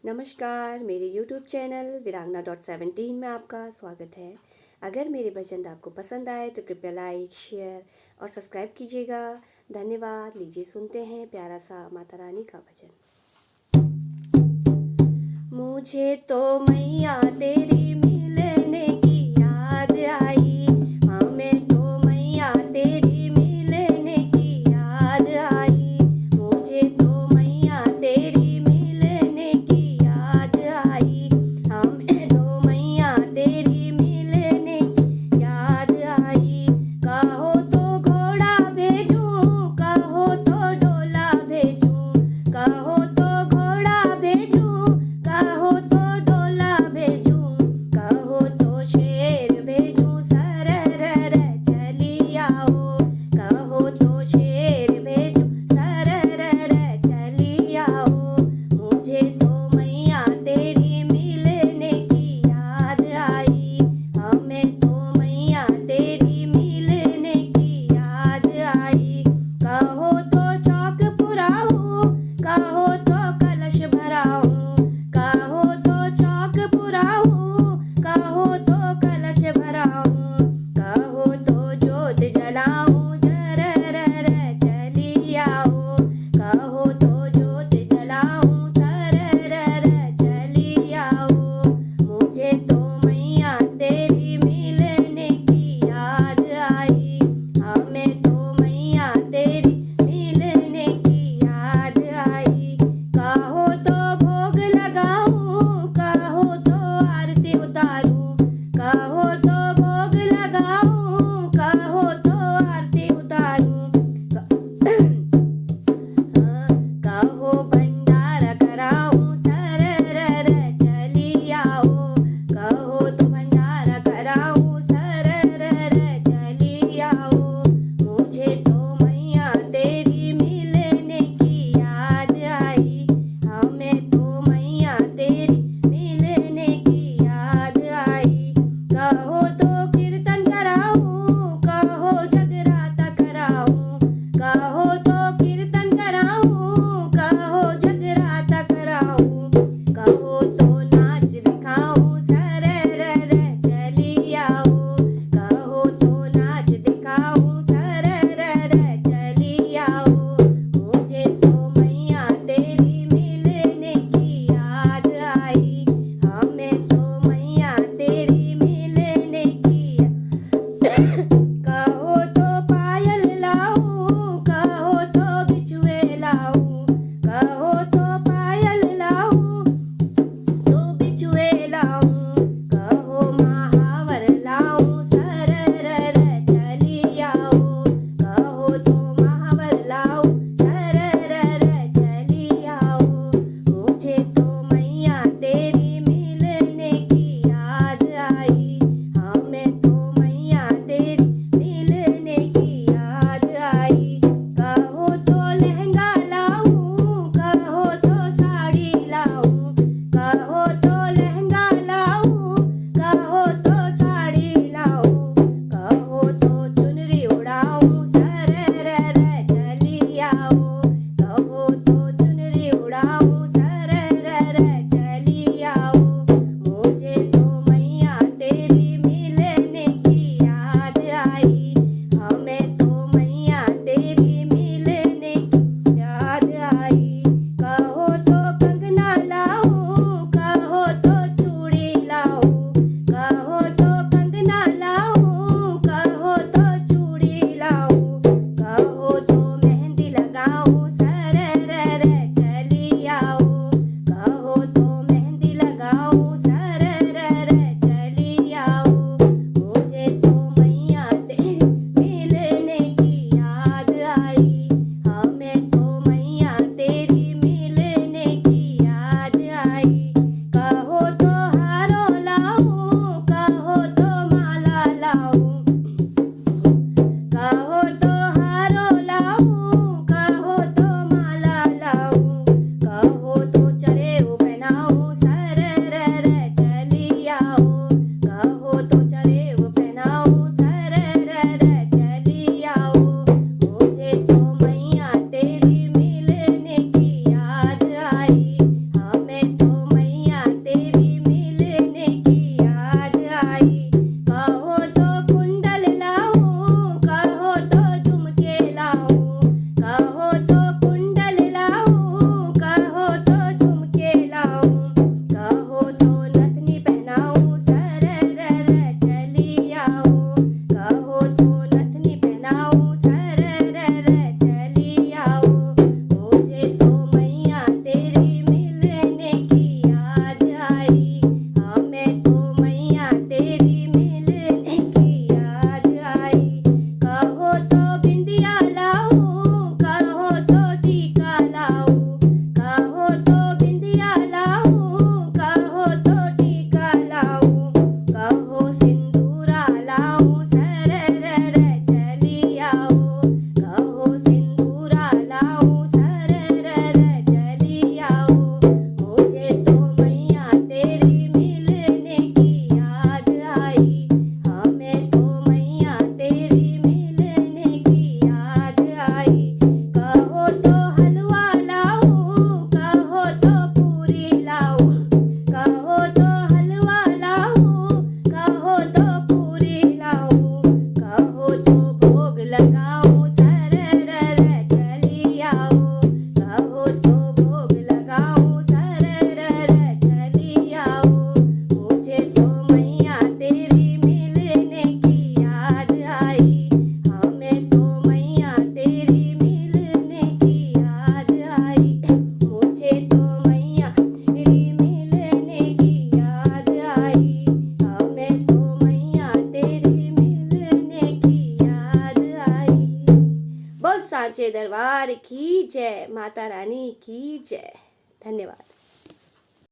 नमस्कार, मेरे YouTube channel वीरांगना.17 में आपका स्वागत है। अगर मेरे भजन आपको पसंद आए तो कृपया लाइक, शेयर और सब्सक्राइब कीजिएगा। धन्यवाद। लीजिए सुनते हैं प्यारा सा माता रानी का भजन। मुझे तो मैया तेरी मिलने की याद आई, हमें तो मैया तेरी मिलने की याद आई। मुझे तो मैया तेरी मिलने की याद आई, हमें तो मैया तेरी मिलने की याद आई। कहो तो घोड़ा भेजूं, कहो तो डोला भेजूं, कहो तो घोड़ा भेजूं, कहो तो डोला भेजूं, की जय। धन्यवाद।